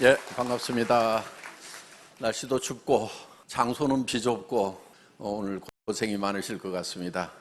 예, 반갑습니다. 날씨도 춥고 장소는 비좁고 오늘 고생이 많으실 것 같습니다.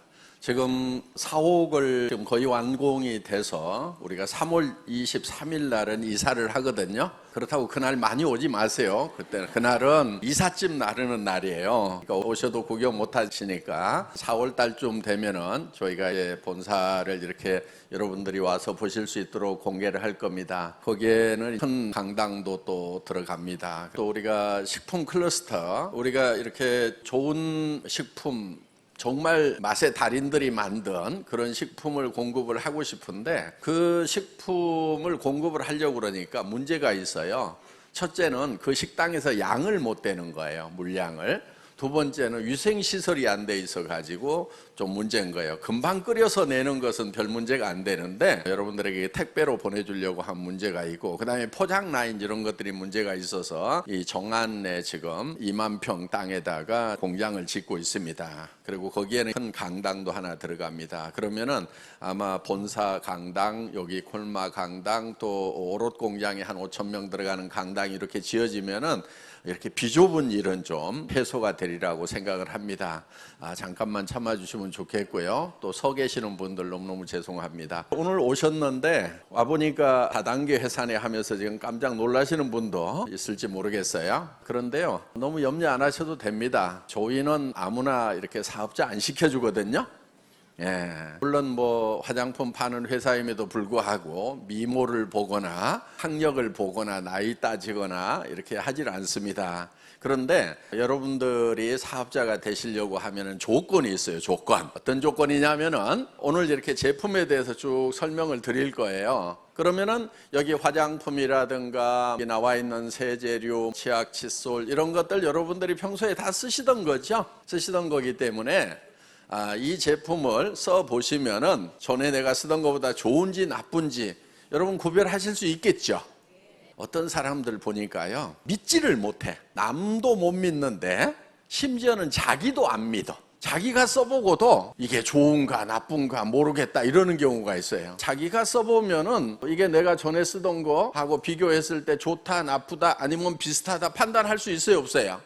지금 사옥을 지금 거의 완공이 돼서 우리가 3월 23일 날은 이사를 하거든요. 그렇다고 그날 많이 오지 마세요. 그날은 이삿짐 나르는 날이에요. 그러니까 오셔도 구경 못 하시니까 4월 달쯤 되면은 저희가 본사를 이렇게 여러분들이 와서 보실 수 있도록 공개를 할 겁니다. 거기에는 큰 강당도 또 들어갑니다. 또 우리가 식품 클러스터, 우리가 이렇게 좋은 식품, 정말 맛의 달인들이 만든 그런 식품을 공급을 하고 싶은데 그 식품을 공급을 하려고 그러니까 문제가 있어요. 첫째는 그 식당에서 양을 못 대는 거예요, 물량을. 두 번째는 위생시설이 안 돼 있어 가지고 좀 문제인 거예요. 금방 끓여서 내는 것은 별 문제가 안 되는데 여러분들에게 택배로 보내주려고 한 문제가 있고, 그 다음에 포장 라인 이런 것들이 문제가 있어서 이 정안에 지금 2만 평 땅에다가 공장을 짓고 있습니다. 그리고 거기에는 큰 강당도 하나 들어갑니다. 그러면은 아마 본사 강당, 여기 콜마 강당, 또 오롯 공장에 한 5천 명 들어가는 강당이 이렇게 지어지면은 이렇게 비좁은 일은 좀 해소가 되리라고 생각을 합니다. 잠깐만 참아주시면 좋겠고요. 또 서 계시는 분들 너무너무 죄송합니다. 오늘 오셨는데 와보니까 다단계 회사네 하면서 지금 깜짝 놀라시는 분도 있을지 모르겠어요. 그런데요, 너무 염려 안 하셔도 됩니다. 저희는 아무나 이렇게 사업자 안 시켜주거든요. 예, 물론 뭐 화장품 파는 회사임에도 불구하고 미모를 보거나 학력을 보거나 나이 따지거나 이렇게 하질 않습니다. 그런데 여러분들이 사업자가 되시려고 하면은 조건이 있어요. 조건. 어떤 조건이냐면은 오늘 이렇게 제품에 대해서 쭉 설명을 드릴 거예요. 그러면은 여기 화장품이라든가 여기 나와 있는 세제류, 치약, 칫솔 이런 것들 여러분들이 평소에 다 쓰시던 거죠. 쓰시던 거기 때문에 이 제품을 써보시면은 전에 내가 쓰던 것보다 좋은지 나쁜지 여러분 구별하실 수 있겠죠. 어떤 사람들 보니까요, 믿지를 못해. 남도 못 믿는데 심지어는 자기도 안 믿어. 자기가 써보고도 이게 좋은가 나쁜가 모르겠다 이러는 경우가 있어요. 자기가 써보면은 이게 내가 전에 쓰던 거하고 비교했을 때 좋다 나쁘다 아니면 비슷하다 판단할 수 있어요 없어요?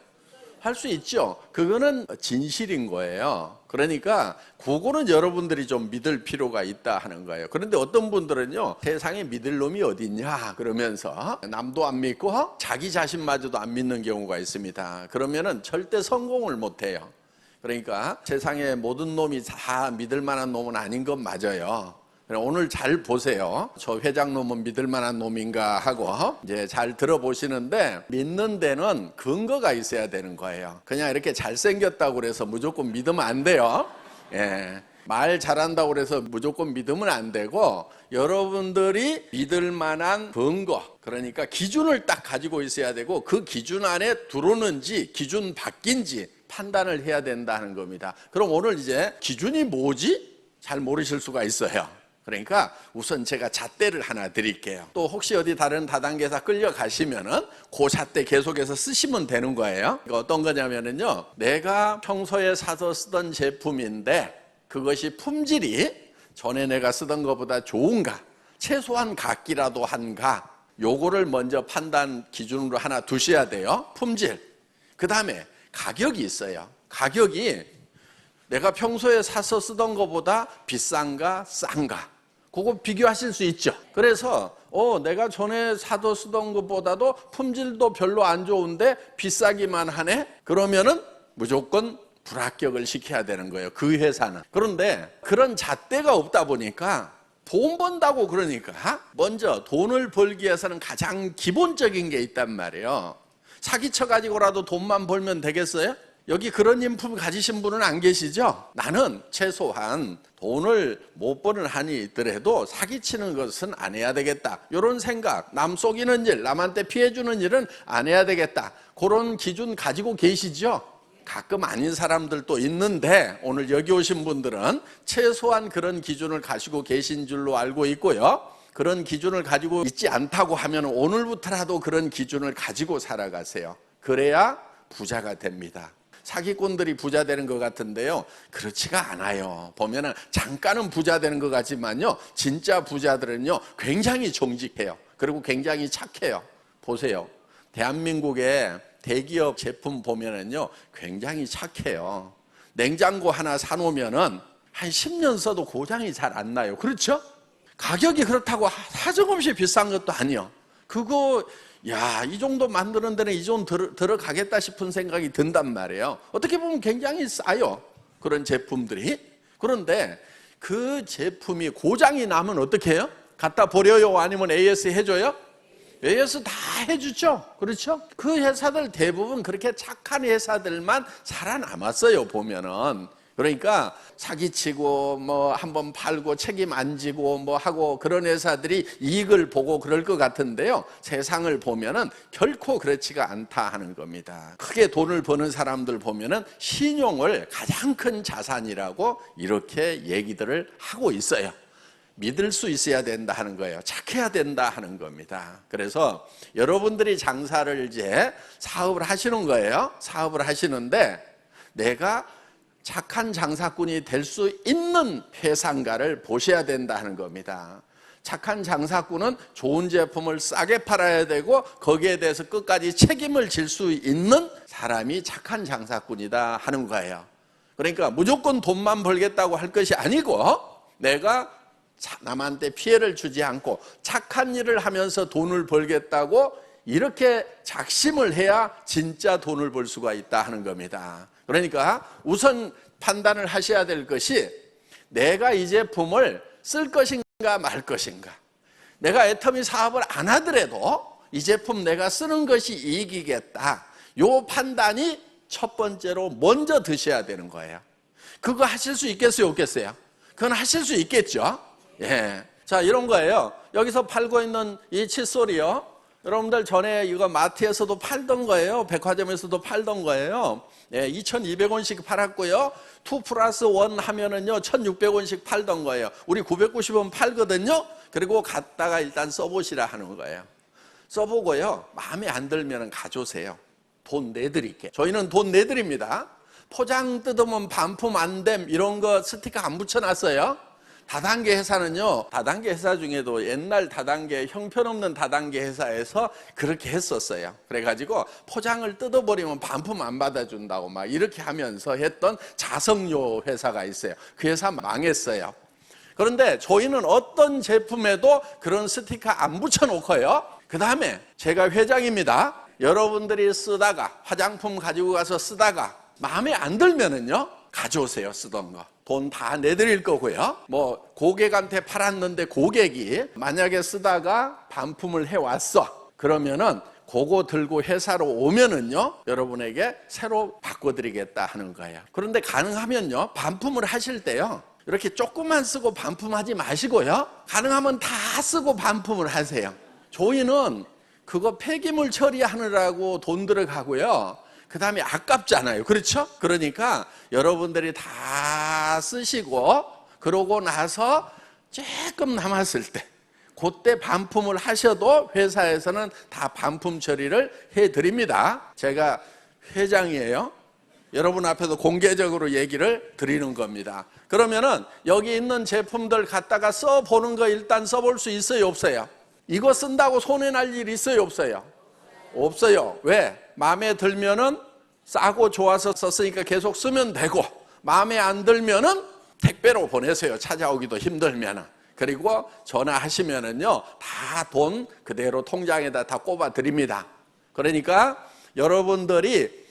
할 수 있죠. 그거는 진실인 거예요. 그러니까 그거는 여러분들이 좀 믿을 필요가 있다 하는 거예요. 그런데 어떤 분들은요, 세상에 믿을 놈이 어디 있냐 그러면서 남도 안 믿고 자기 자신마저도 안 믿는 경우가 있습니다. 그러면은 절대 성공을 못 해요. 그러니까 세상에 모든 놈이 다 믿을 만한 놈은 아닌 건 맞아요. 오늘 잘 보세요. 저 회장놈은 믿을 만한 놈인가 하고 이제 잘 들어보시는데, 믿는 데는 근거가 있어야 되는 거예요. 그냥 이렇게 잘생겼다고 그래서 무조건 믿으면 안 돼요. 예. 말 잘한다고 그래서 무조건 믿으면 안 되고, 여러분들이 믿을 만한 근거, 그러니까 기준을 딱 가지고 있어야 되고, 그 기준 안에 들어오는지 기준 바뀐지 판단을 해야 된다는 겁니다. 그럼 오늘 이제 기준이 뭐지? 잘 모르실 수가 있어요. 그러니까 우선 제가 잣대를 하나 드릴게요. 또 혹시 어디 다른 다단계에서 끌려가시면은 그 잣대 계속해서 쓰시면 되는 거예요. 어떤 거냐면은요, 내가 평소에 사서 쓰던 제품인데 그것이 품질이 전에 내가 쓰던 것보다 좋은가, 최소한 같기라도 한가, 요거를 먼저 판단 기준으로 하나 두셔야 돼요. 품질. 그 다음에 가격이 있어요. 가격이 내가 평소에 사서 쓰던 것보다 비싼가 싼가, 그거 비교하실 수 있죠. 그래서 내가 전에 사도 쓰던 것보다도 품질도 별로 안 좋은데 비싸기만 하네? 그러면은 무조건 불합격을 시켜야 되는 거예요, 그 회사는. 그런데 그런 잣대가 없다 보니까 돈 번다고 그러니까 먼저 돈을 벌기 위해서는 가장 기본적인 게 있단 말이에요. 사기쳐 가지고라도 돈만 벌면 되겠어요? 여기 그런 인품 가지신 분은 안 계시죠? 나는 최소한 돈을 못 버는 한이 있더라도 사기치는 것은 안 해야 되겠다, 이런 생각, 남 속이는 일, 남한테 피해주는 일은 안 해야 되겠다, 그런 기준 가지고 계시죠? 가끔 아닌 사람들도 있는데 오늘 여기 오신 분들은 최소한 그런 기준을 가지고 계신 줄로 알고 있고요. 그런 기준을 가지고 있지 않다고 하면 오늘부터라도 그런 기준을 가지고 살아가세요. 그래야 부자가 됩니다. 사기꾼들이 부자 되는 것 같은데요, 그렇지가 않아요. 보면은 잠깐은 부자 되는 것 같지만요, 진짜 부자들은요 굉장히 정직해요. 그리고 굉장히 착해요. 보세요. 대한민국의 대기업 제품 보면은요, 굉장히 착해요. 냉장고 하나 사놓으면은 한 10년 써도 고장이 잘 안 나요. 그렇죠? 가격이 그렇다고 사정없이 비싼 것도 아니요. 그거, 야, 이 정도 만드는 데는 이 정도 들어가겠다 싶은 생각이 든단 말이에요. 어떻게 보면 굉장히 싸요. 그런 제품들이. 그런데 그 제품이 고장이 나면 어떻게 해요? 갖다 버려요? 아니면 AS 해줘요? AS 다 해주죠. 그렇죠? 그 회사들 대부분 그렇게 착한 회사들만 살아남았어요, 보면은. 그러니까 사기치고 뭐 한번 팔고 책임 안 지고 뭐 하고 그런 회사들이 이익을 보고 그럴 것 같은데요, 세상을 보면은 결코 그렇지가 않다 하는 겁니다. 크게 돈을 버는 사람들 보면은 신용을 가장 큰 자산이라고 이렇게 얘기들을 하고 있어요. 믿을 수 있어야 된다 하는 거예요. 착해야 된다 하는 겁니다. 그래서 여러분들이 장사를 이제 사업을 하시는 거예요. 사업을 하시는데 내가 착한 장사꾼이 될 수 있는 회사인가를 보셔야 된다 하는 겁니다. 착한 장사꾼은 좋은 제품을 싸게 팔아야 되고 거기에 대해서 끝까지 책임을 질 수 있는 사람이 착한 장사꾼이다 하는 거예요. 그러니까 무조건 돈만 벌겠다고 할 것이 아니고 내가 남한테 피해를 주지 않고 착한 일을 하면서 돈을 벌겠다고 이렇게 작심을 해야 진짜 돈을 벌 수가 있다 하는 겁니다. 그러니까 우선 판단을 하셔야 될 것이 내가 이 제품을 쓸 것인가 말 것인가. 내가 애터미 사업을 안 하더라도 이 제품 내가 쓰는 것이 이익이겠다. 요 판단이 첫 번째로 먼저 드셔야 되는 거예요. 그거 하실 수 있겠어요, 없겠어요? 그건 하실 수 있겠죠. 예. 자, 이런 거예요. 여기서 팔고 있는 이 칫솔이요, 여러분들 전에 이거 마트에서도 팔던 거예요. 백화점에서도 팔던 거예요. 예, 2,200원씩 팔았고요. 2+1 하면은요 1,600원씩 팔던 거예요. 우리 990원 팔거든요. 그리고 갖다가 일단 써보시라 하는 거예요. 써보고요, 마음에 안 들면 가져오세요. 돈 내드릴게. 저희는 돈 내드립니다. 포장 뜯으면 반품 안 됨 이런 거 스티커 안 붙여놨어요. 다단계 회사는요, 다단계 회사 중에도 옛날 다단계, 형편없는 다단계 회사에서 그렇게 했었어요. 그래가지고 포장을 뜯어버리면 반품 안 받아준다고 막 이렇게 하면서 했던 자석료 회사가 있어요. 그 회사 망했어요. 그런데 저희는 어떤 제품에도 그런 스티커 안 붙여놓고요, 그 다음에 제가 회장입니다. 여러분들이 쓰다가 화장품 가지고 가서 쓰다가 마음에 안 들면은요 가져오세요. 쓰던 거 돈 다 내드릴 거고요. 뭐 고객한테 팔았는데 고객이 만약에 쓰다가 반품을 해왔어 그러면은 그거 들고 회사로 오면은요 여러분에게 새로 바꿔드리겠다 하는 거예요. 그런데 가능하면요 반품을 하실 때요 이렇게 조금만 쓰고 반품하지 마시고요, 가능하면 다 쓰고 반품을 하세요. 저희는 그거 폐기물 처리하느라고 돈 들어가고요, 그 다음에 아깝잖아요. 그렇죠? 그러니까 여러분들이 다 쓰시고 그러고 나서 조금 남았을 때 그때 반품을 하셔도 회사에서는 다 반품 처리를 해드립니다. 제가 회장이에요. 여러분 앞에서 공개적으로 얘기를 드리는 겁니다. 그러면은 여기 있는 제품들 갖다가 써보는 거 일단 써볼 수 있어요, 없어요? 이거 쓴다고 손해 날 일 있어요, 없어요? 없어요. 왜? 마음에 들면은 싸고 좋아서 썼으니까 계속 쓰면 되고, 마음에 안 들면은 택배로 보내세요. 찾아오기도 힘들면은. 그리고 전화하시면은요 다 돈 그대로 통장에다 다 꼽아 드립니다. 그러니까 여러분들이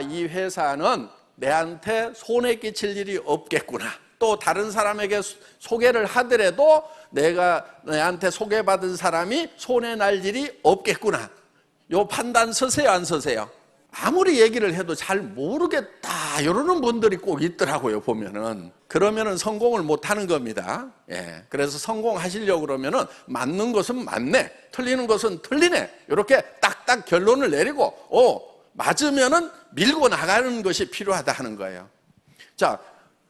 이 회사는 내한테 손해 끼칠 일이 없겠구나, 또 다른 사람에게 소개를 하더라도 내가 내한테 소개받은 사람이 손해 날 일이 없겠구나, 요 판단 서세요, 안 서세요? 아무리 얘기를 해도 잘 모르겠다 이러는 분들이 꼭 있더라고요, 보면은. 그러면은 성공을 못 하는 겁니다. 예. 그래서 성공하시려고 그러면은 맞는 것은 맞네, 틀리는 것은 틀리네, 이렇게 딱딱 결론을 내리고 맞으면은 밀고 나가는 것이 필요하다 하는 거예요. 자,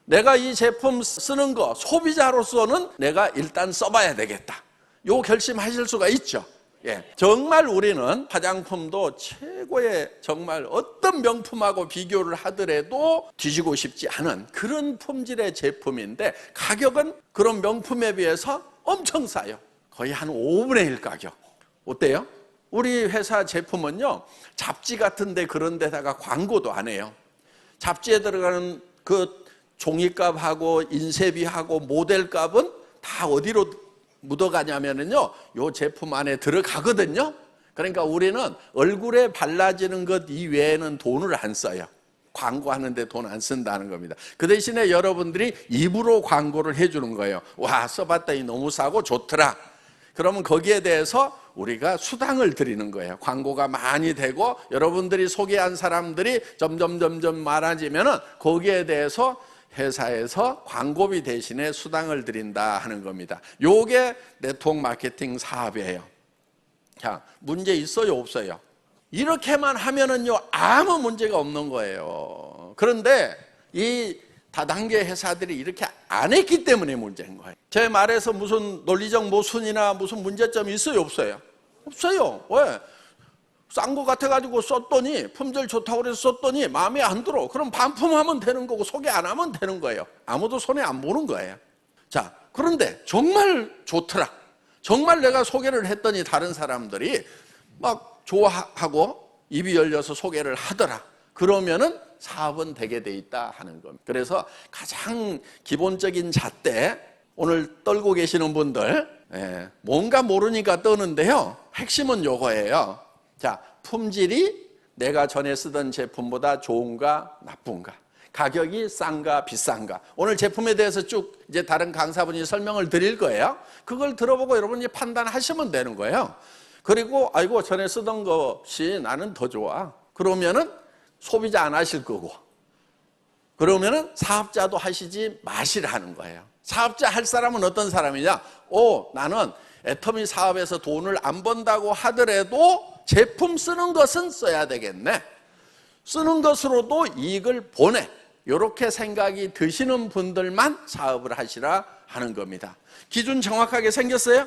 내가 이 제품 쓰는 거 소비자로서는 내가 일단 써봐야 되겠다, 요 결심하실 수가 있죠. 예, 정말 우리는 화장품도 최고의 정말 어떤 명품하고 비교를 하더라도 뒤지고 싶지 않은 그런 품질의 제품인데 가격은 그런 명품에 비해서 엄청 싸요. 거의 한 5분의 1 가격. 어때요? 우리 회사 제품은요, 잡지 같은데 그런 데다가 광고도 안 해요. 잡지에 들어가는 그 종이값하고 인쇄비하고 모델값은 다 어디로 묻어가냐면요, 요 제품 안에 들어가거든요. 그러니까 우리는 얼굴에 발라지는 것 이외에는 돈을 안 써요. 광고하는데 돈 안 쓴다는 겁니다. 그 대신에 여러분들이 입으로 광고를 해주는 거예요. 와, 써봤더니 너무 싸고 좋더라. 그러면 거기에 대해서 우리가 수당을 드리는 거예요. 광고가 많이 되고 여러분들이 소개한 사람들이 점점 많아지면은 거기에 대해서 회사에서 광고비 대신에 수당을 드린다 하는 겁니다. 요게 네트워크 마케팅 사업이에요. 자, 문제 있어요, 없어요? 이렇게만 하면은요, 아무 문제가 없는 거예요. 그런데 이 다단계 회사들이 이렇게 안 했기 때문에 문제인 거예요. 제 말에서 무슨 논리적 모순이나 무슨 문제점이 있어요, 없어요? 없어요. 왜? 싼 거 같아가지고 썼더니, 품질 좋다고 그래서 썼더니 마음에 안 들어. 그럼 반품하면 되는 거고 소개 안 하면 되는 거예요. 아무도 손해 안 보는 거예요. 자, 그런데 정말 좋더라. 정말 내가 소개를 했더니 다른 사람들이 막 좋아하고 입이 열려서 소개를 하더라. 그러면은 사업은 되게 돼 있다 하는 겁니다. 그래서 가장 기본적인 잣대, 오늘 떨고 계시는 분들, 뭔가 모르니까 떠는데요, 핵심은 요거예요. 자, 품질이 내가 전에 쓰던 제품보다 좋은가 나쁜가, 가격이 싼가 비싼가, 오늘 제품에 대해서 쭉 이제 다른 강사분이 설명을 드릴 거예요. 그걸 들어보고 여러분이 판단하시면 되는 거예요. 그리고 아이고 전에 쓰던 것이 나는 더 좋아, 그러면은 소비자 안 하실 거고, 그러면은 사업자도 하시지 마시라는 거예요. 사업자 할 사람은 어떤 사람이냐? 나는 애터미 사업에서 돈을 안 번다고 하더라도 제품 쓰는 것은 써야 되겠네, 쓰는 것으로도 이익을 보내, 이렇게 생각이 드시는 분들만 사업을 하시라 하는 겁니다. 기준 정확하게 생겼어요?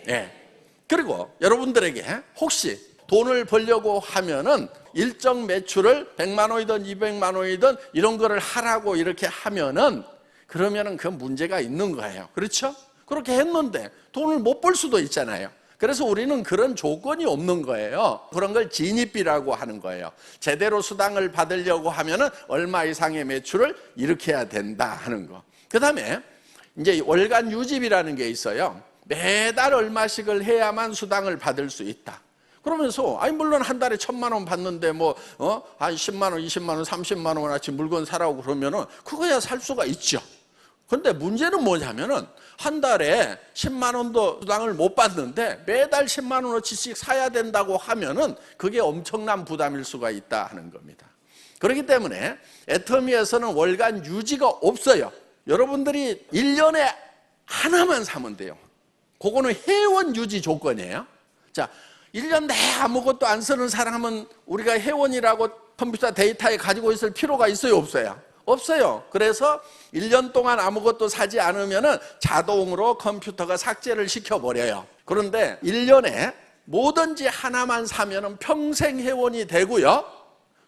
네. 그리고 여러분들에게 혹시 돈을 벌려고 하면은 일정 매출을 100만 원이든 200만 원이든 이런 거를 하라고 이렇게 하면은, 그러면은 그 문제가 있는 거예요. 그렇죠? 그렇게 했는데 돈을 못 벌 수도 있잖아요. 그래서 우리는 그런 조건이 없는 거예요. 그런 걸 진입비라고 하는 거예요. 제대로 수당을 받으려고 하면은 얼마 이상의 매출을 일으켜야 된다 하는 거. 그 다음에 이제 월간 유지비라는 게 있어요. 매달 얼마씩을 해야만 수당을 받을 수 있다. 그러면서 물론 한 달에 1,000만 원 받는데 한 10만 원, 20만 원, 30만 원어치 물건 사라고 그러면은 그거야 살 수가 있죠. 그런데 문제는 뭐냐면은 한 달에 10만 원도 수당을 못 받는데 매달 10만 원어치씩 사야 된다고 하면은 그게 엄청난 부담일 수가 있다 하는 겁니다. 그렇기 때문에 애터미에서는 월간 유지가 없어요. 여러분들이 1년에 하나만 사면 돼요. 그거는 회원 유지 조건이에요. 자, 1년 내에 아무것도 안 쓰는 사람은 우리가 회원이라고 컴퓨터 데이터에 가지고 있을 필요가 있어요, 없어요? 없어요. 그래서 1년 동안 아무것도 사지 않으면 자동으로 컴퓨터가 삭제를 시켜버려요. 그런데 1년에 뭐든지 하나만 사면 평생 회원이 되고요,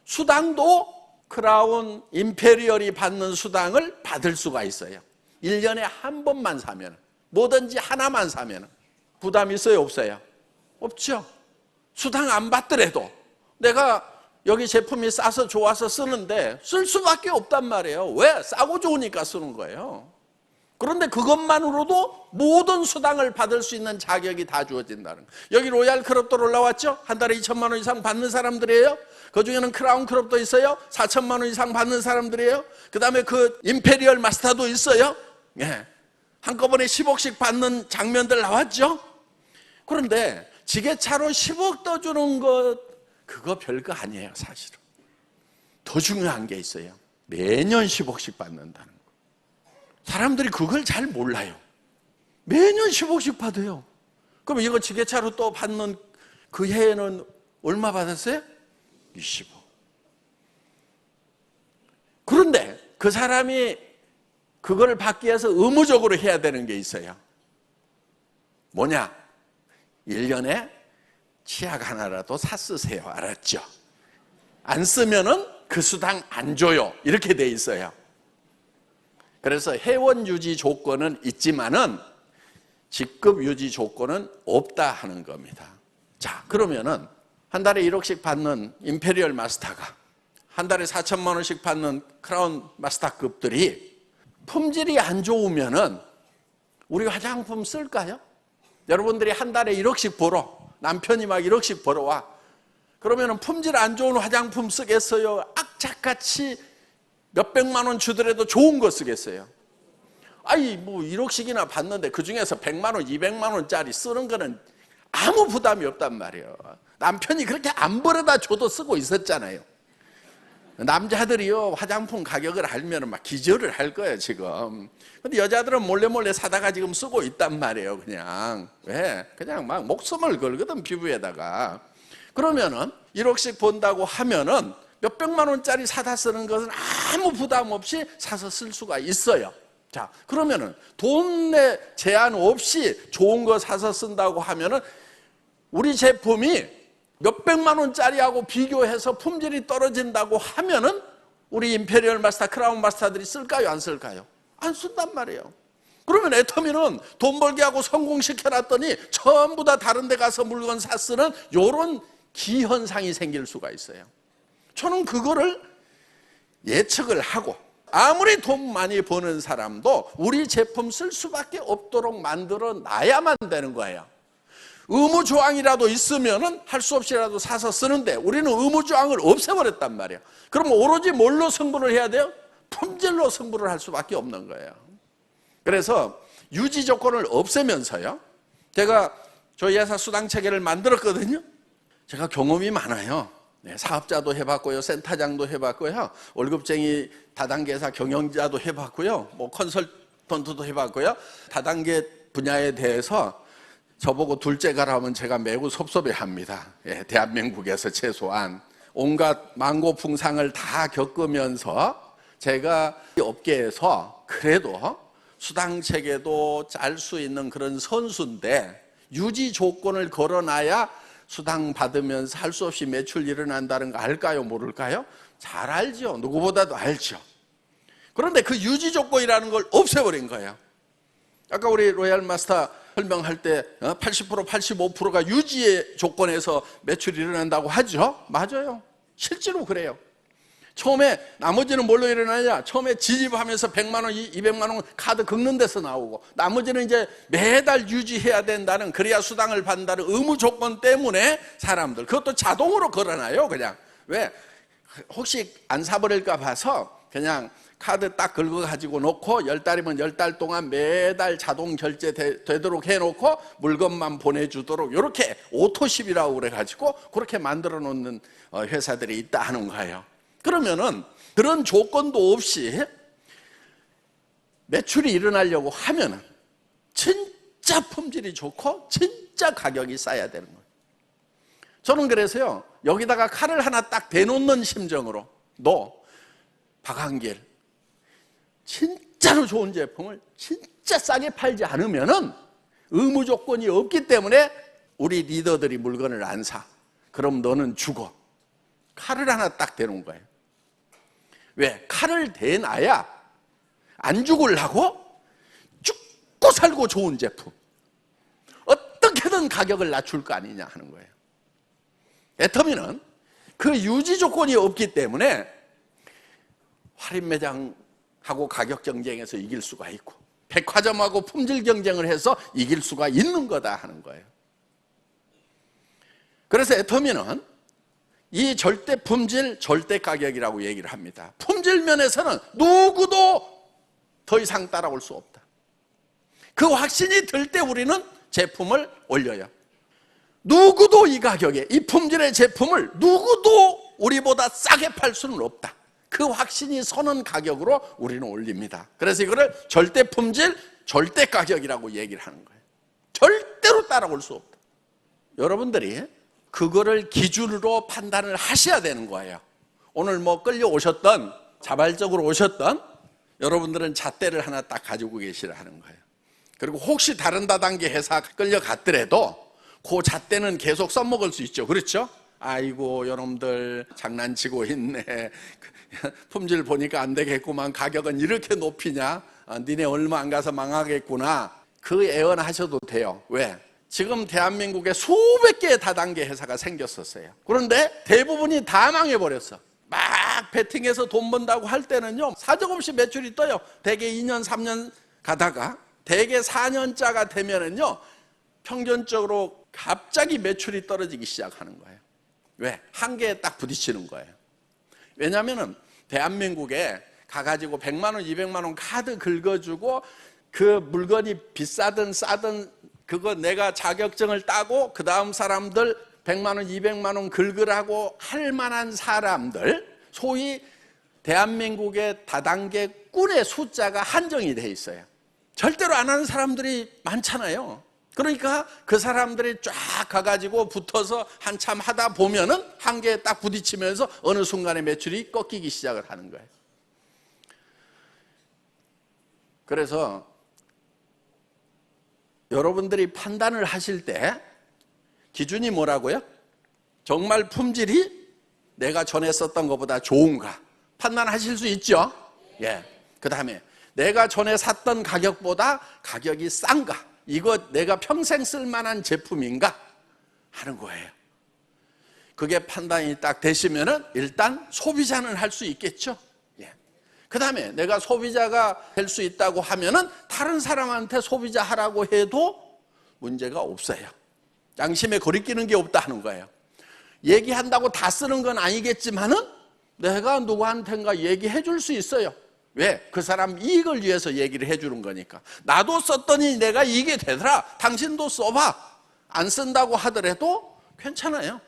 수당도 크라운 임페리얼이 받는 수당을 받을 수가 있어요. 1년에 한 번만 사면, 뭐든지 하나만 사면 부담 있어요, 없어요? 없죠. 수당 안 받더라도 내가 여기 제품이 싸서 좋아서 쓰는데 쓸 수밖에 없단 말이에요. 왜? 싸고 좋으니까 쓰는 거예요. 그런데 그것만으로도 모든 수당을 받을 수 있는 자격이 다 주어진다는 거예요. 여기 로얄 클럽도 올라왔죠? 한 달에 2천만 원 이상 받는 사람들이에요. 그중에는 크라운 클럽도 있어요. 4천만 원 이상 받는 사람들이에요. 그 다음에 그 임페리얼 마스터도 있어요. 예. 한꺼번에 10억씩 받는 장면들 나왔죠? 그런데 지게차로 10억 더 주는 것, 그거 별거 아니에요, 사실은. 더 중요한 게 있어요. 매년 10억씩 받는다는 거. 사람들이 그걸 잘 몰라요. 매년 10억씩 받아요. 그럼 이거 지게차로 또 받는 그 해에는 얼마 받았어요? 20억. 그런데 그 사람이 그걸 받기 위해서 의무적으로 해야 되는 게 있어요. 뭐냐? 1년에 치약 하나라도 사 쓰세요. 알았죠? 안 쓰면은 그 수당 안 줘요. 이렇게 돼 있어요. 그래서 회원 유지 조건은 있지만은 직급 유지 조건은 없다 하는 겁니다. 자, 그러면은 한 달에 1억씩 받는 임페리얼 마스터가 한 달에 4천만 원씩 받는 크라운 마스터급들이 품질이 안 좋으면은 우리 화장품 쓸까요? 여러분들이 한 달에 1억씩 벌어, 남편이 막 1억씩 벌어와. 그러면은 품질 안 좋은 화장품 쓰겠어요? 악착같이 몇백만 원 주더라도 좋은 거 쓰겠어요? 아니 뭐 1억씩이나 받는데 그중에서 100만 원, 200만 원짜리 쓰는 거는 아무 부담이 없단 말이에요. 남편이 그렇게 안 벌어다 줘도 쓰고 있었잖아요. 남자들이요 화장품 가격을 알면 막 기절을 할 거예요 지금. 근데 여자들은 몰래 사다가 지금 쓰고 있단 말이에요. 그냥 왜? 그냥 막 목숨을 걸거든 피부에다가. 그러면은 1억씩 번다고 하면은 몇백만 원짜리 사다 쓰는 것은 아무 부담 없이 사서 쓸 수가 있어요. 자, 그러면은 돈에 제한 없이 좋은 거 사서 쓴다고 하면은 우리 제품이 몇백만 원짜리하고 비교해서 품질이 떨어진다고 하면은 우리 임페리얼 마스터, 크라운 마스터들이 쓸까요? 안 쓸까요? 안 쓴단 말이에요. 그러면 애터미는 돈 벌게 하고 성공시켜놨더니 전부 다 다른 데 가서 물건 사 쓰는 이런 기현상이 생길 수가 있어요. 저는 그거를 예측을 하고 아무리 돈 많이 버는 사람도 우리 제품 쓸 수밖에 없도록 만들어 놔야만 되는 거예요. 의무조항이라도 있으면은 할 수 없이라도 사서 쓰는데 우리는 의무조항을 없애버렸단 말이에요. 그럼 오로지 뭘로 승부를 해야 돼요? 품질로 승부를 할 수밖에 없는 거예요. 그래서 유지 조건을 없애면서요. 제가 저희 회사 수당 체계를 만들었거든요. 제가 경험이 많아요. 네, 사업자도 해봤고요, 센터장도 해봤고요, 월급쟁이 다단계사 경영자도 해봤고요, 뭐 컨설턴트도 해봤고요. 다단계 분야에 대해서 저보고 둘째 가라면 제가 매우 섭섭해합니다. 예, 대한민국에서 최소한 온갖 망고풍상을 다 겪으면서 제가 이 업계에서 그래도 수당 체계도 짤 수 있는 그런 선수인데 유지 조건을 걸어놔야 수당 받으면서 할 수 없이 매출 일어난다는 거 알까요? 모를까요? 잘 알죠. 누구보다도 알죠. 그런데 그 유지 조건이라는 걸 없애버린 거예요. 아까 우리 로얄 마스터 설명할 때 80%, 85%가 유지의 조건에서 매출이 일어난다고 하죠. 맞아요. 실제로 그래요. 처음에 나머지는 뭘로 일어나냐? 처음에 진입하면서 100만 원, 200만 원 카드 긁는 데서 나오고 나머지는 이제 매달 유지해야 된다는 그래야 수당을 받는다는 의무 조건 때문에 사람들 그것도 자동으로 걸어놔요. 그냥 왜? 혹시 안 사버릴까 봐서 그냥 카드 딱 긁어가지고 놓고 10달이면 10달 동안 매달 자동 결제 되도록 해놓고 물건만 보내주도록 이렇게 오토십이라고 그래가지고 그렇게 만들어 놓는 회사들이 있다 하는 거예요. 그러면은 그런 조건도 없이 매출이 일어나려고 하면은 진짜 품질이 좋고 진짜 가격이 싸야 되는 거예요. 저는 그래서요 여기다가 칼을 하나 딱 대놓는 심정으로 너 박한길 진짜로 좋은 제품을 진짜 싸게 팔지 않으면은 의무 조건이 없기 때문에 우리 리더들이 물건을 안 사. 그럼 너는 죽어. 칼을 하나 딱 대놓은 거예요. 왜? 칼을 대놔야 안 죽으려고 죽고 살고 좋은 제품 어떻게든 가격을 낮출 거 아니냐 하는 거예요. 애터미는 그 유지 조건이 없기 때문에 할인 매장하고 가격 경쟁에서 이길 수가 있고 백화점하고 품질 경쟁을 해서 이길 수가 있는 거다 하는 거예요. 그래서 애터미는 이 절대 품질, 절대 가격이라고 얘기를 합니다. 품질 면에서는 누구도 더 이상 따라올 수 없다. 그 확신이 들 때 우리는 제품을 올려요. 누구도 이 가격에, 이 품질의 제품을 누구도 우리보다 싸게 팔 수는 없다. 그 확신이 서는 가격으로 우리는 올립니다. 그래서 이거를 절대 품질, 절대 가격이라고 얘기를 하는 거예요. 절대로 따라올 수 없다. 여러분들이 그거를 기준으로 판단을 하셔야 되는 거예요. 오늘 뭐 끌려오셨던 자발적으로 오셨던 여러분들은 잣대를 하나 딱 가지고 계시라는 거예요. 그리고 혹시 다른 다단계 회사 끌려갔더라도 그 잣대는 계속 써먹을 수 있죠. 그렇죠? 아이고 여러분들 장난치고 있네. 품질 보니까 안 되겠구만. 가격은 이렇게 높이냐? 니네 얼마 안 가서 망하겠구나. 그 애원하셔도 돼요. 왜? 지금 대한민국에 수백 개의 다단계 회사가 생겼었어요. 그런데 대부분이 다 망해버렸어. 막 베팅해서 돈 번다고 할 때는요, 사정없이 매출이 떠요. 대개 2년, 3년 가다가 대개 4년짜가 되면은요, 평균적으로 갑자기 매출이 떨어지기 시작하는 거예요. 왜? 한계에 딱 부딪히는 거예요. 왜냐하면은 대한민국에 가가지고 100만 원, 200만 원 카드 긁어주고 그 물건이 비싸든 싸든 그거 내가 자격증을 따고 그 다음 사람들 100만 원, 200만 원 긁으라고 할 만한 사람들, 소위 대한민국의 다단계 꾼의 숫자가 한정이 돼 있어요. 절대로 안 하는 사람들이 많잖아요. 그러니까 그 사람들이 쫙 가가지고 붙어서 한참 하다 보면은 한계에 딱 부딪히면서 어느 순간에 매출이 꺾이기 시작을 하는 거예요. 그래서 여러분들이 판단을 하실 때 기준이 뭐라고요? 정말 품질이 내가 전에 썼던 것보다 좋은가 판단하실 수 있죠? 예. 그 다음에 내가 전에 샀던 가격보다 가격이 싼가? 이거 내가 평생 쓸 만한 제품인가? 하는 거예요. 그게 판단이 딱 되시면은 일단 소비자는 할 수 있겠죠? 예. 그 다음에 내가 소비자가 될 수 있다고 하면은 다른 사람한테 소비자 하라고 해도 문제가 없어요. 양심에 거리끼는 게 없다 하는 거예요. 얘기한다고 다 쓰는 건 아니겠지만은 내가 누구한텐가 얘기해 줄 수 있어요. 왜? 그 사람 이익을 위해서 얘기를 해 주는 거니까. 나도 썼더니 내가 이익이 되더라. 당신도 써봐. 안 쓴다고 하더라도 괜찮아요.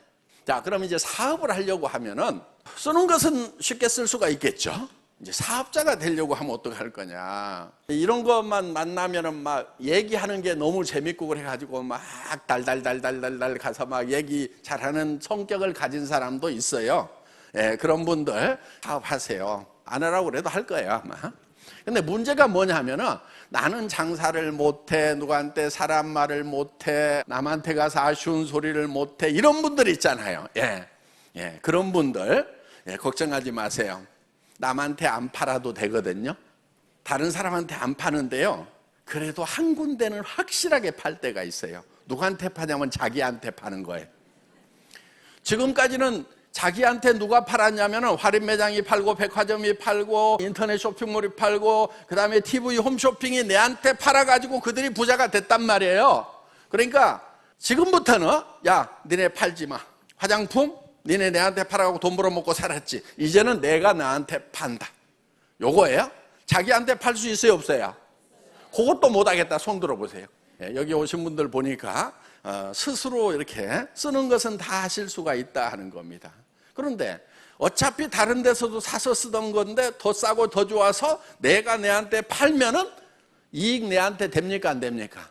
자, 그럼 이제 사업을 하려고 하면은 쓰는 것은 쉽게 쓸 수가 있겠죠. 이제 사업자가 되려고 하면 어떡할 거냐. 이런 것만 만나면은 막 얘기하는 게 너무 재밌고 그래가지고 막 달달달달달달 가서 막 얘기 잘하는 성격을 가진 사람도 있어요. 예, 그런 분들 사업하세요. 안 하라고 그래도 할 거예요, 아마. 근데 문제가 뭐냐면은 나는 장사를 못해, 누구한테 사람 말을 못해, 남한테 가서 아쉬운 소리를 못해, 이런 분들 있잖아요. 예, 그런 분들 걱정하지 마세요. 남한테 안 팔아도 되거든요. 다른 사람한테 안 파는데요, 그래도 한 군데는 확실하게 팔 때가 있어요. 누구한테 파냐면 자기한테 파는 거예요. 지금까지는 자기한테 누가 팔았냐면 할인 매장이 팔고 백화점이 팔고 인터넷 쇼핑몰이 팔고 그 다음에 TV 홈쇼핑이 내한테 팔아가지고 그들이 부자가 됐단 말이에요. 그러니까 지금부터는 야, 니네 팔지 마. 화장품 니네 내한테 팔아가지고 돈 벌어먹고 살았지. 이제는 내가 나한테 판다. 요거예요. 자기한테 팔 수 있어요, 없어요? 그것도 못하겠다. 손 들어보세요. 여기 오신 분들 보니까 스스로 이렇게 쓰는 것은 다 하실 수가 있다 하는 겁니다. 그런데 어차피 다른 데서도 사서 쓰던 건데 더 싸고 더 좋아서 내가 내한테 팔면은 이익 내한테 됩니까, 안 됩니까?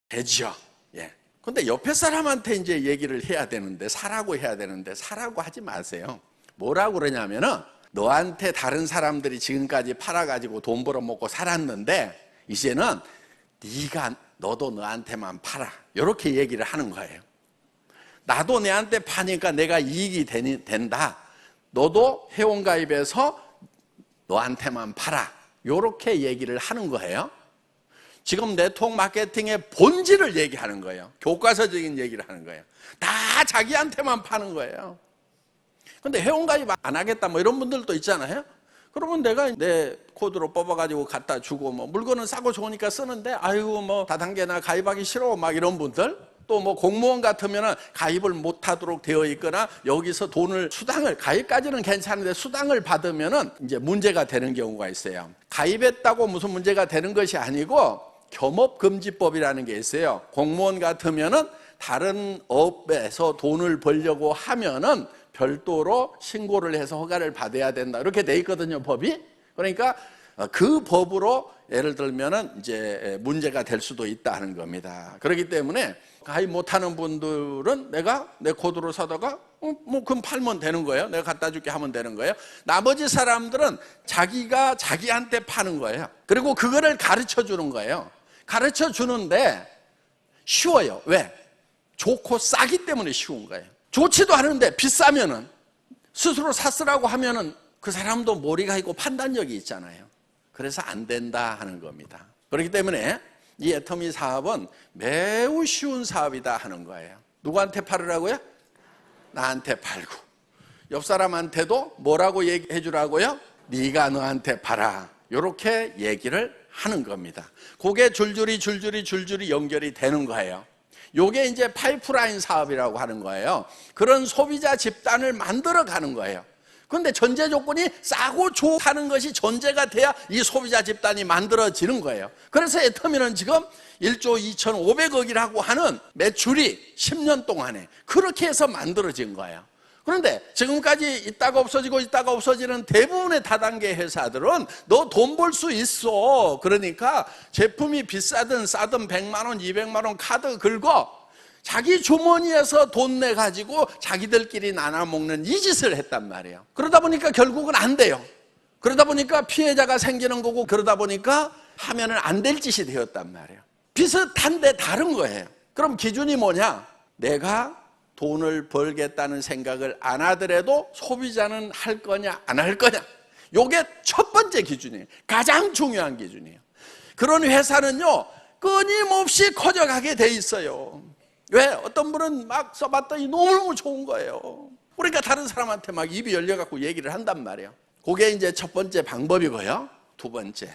되죠. 예. 근데 옆에 사람한테 이제 얘기를 해야 되는데, 사라고 해야 되는데, 사라고 하지 마세요. 뭐라고 그러냐면은 너한테 다른 사람들이 지금까지 팔아가지고 돈 벌어먹고 살았는데 이제는 너도 너한테만 팔아. 이렇게 얘기를 하는 거예요. 나도 내한테 파니까 내가 이익이 된다. 너도 회원가입해서 너한테만 팔아. 이렇게 얘기를 하는 거예요. 지금 네트워크 마케팅의 본질을 얘기하는 거예요. 교과서적인 얘기를 하는 거예요. 다 자기한테만 파는 거예요. 근데 회원가입 안 하겠다 뭐 이런 분들도 있잖아요. 그러면 내가 내 코드로 뽑아가지고 갖다 주고 뭐 물건은 싸고 좋으니까 쓰는데 아이고 뭐 다단계나 가입하기 싫어 막 이런 분들, 또 뭐 공무원 같으면 가입을 못하도록 되어 있거나 여기서 수당을 가입까지는 괜찮은데 수당을 받으면은 이제 문제가 되는 경우가 있어요. 가입했다고 무슨 문제가 되는 것이 아니고 겸업금지법이라는 게 있어요. 공무원 같으면은 다른 업에서 돈을 벌려고 하면은 별도로 신고를 해서 허가를 받아야 된다. 이렇게 돼 있거든요, 법이. 그러니까 그 법으로 예를 들면은 이제 문제가 될 수도 있다 하는 겁니다. 그렇기 때문에 가입 못하는 분들은 내가 내 코드로 사다가 뭐 그럼 팔면 되는 거예요. 내가 갖다 줄게 하면 되는 거예요. 나머지 사람들은 자기가 자기한테 파는 거예요. 그리고 그거를 가르쳐 주는 거예요. 가르쳐 주는데 쉬워요. 왜? 좋고 싸기 때문에 쉬운 거예요. 좋지도 않은데 비싸면은 스스로 샀으라고 하면은 그 사람도 머리가 있고 판단력이 있잖아요. 그래서 안 된다 하는 겁니다. 그렇기 때문에 이 애터미 사업은 매우 쉬운 사업이다 하는 거예요. 누구한테 팔으라고요? 나한테 팔고, 옆 사람한테도 뭐라고 얘기해 주라고요? 네가 너한테 팔아. 이렇게 얘기를 하는 겁니다. 그게 줄줄이 연결이 되는 거예요. 요게 이제 파이프라인 사업이라고 하는 거예요. 그런 소비자 집단을 만들어 가는 거예요. 그런데 전제 조건이 싸고 좋다는 것이 전제가 돼야 이 소비자 집단이 만들어지는 거예요. 그래서 애터미는 지금 1조 2,500억이라고 하는 매출이 10년 동안에 그렇게 해서 만들어진 거예요. 그런데 지금까지 있다가 없어지는 대부분의 다단계 회사들은 너 돈 벌 수 있어. 그러니까 제품이 비싸든 싸든 100만 원, 200만 원 카드 긁어 자기 주머니에서 돈 내가지고 자기들끼리 나눠 먹는 이 짓을 했단 말이에요. 그러다 보니까 결국은 안 돼요. 그러다 보니까 피해자가 생기는 거고, 그러다 보니까 하면은 안 될 짓이 되었단 말이에요. 비슷한데 다른 거예요. 그럼 기준이 뭐냐? 내가 돈을 벌겠다는 생각을 안 하더라도 소비자는 할 거냐 안 할 거냐, 요게 첫 번째 기준이에요. 가장 중요한 기준이에요. 그런 회사는요 끊임없이 커져가게 돼 있어요. 왜? 어떤 분은 막 써봤더니 너무너무 좋은 거예요. 그러니까 다른 사람한테 막 입이 열려갖고 얘기를 한단 말이에요. 그게 이제 첫 번째 방법이고요. 두 번째,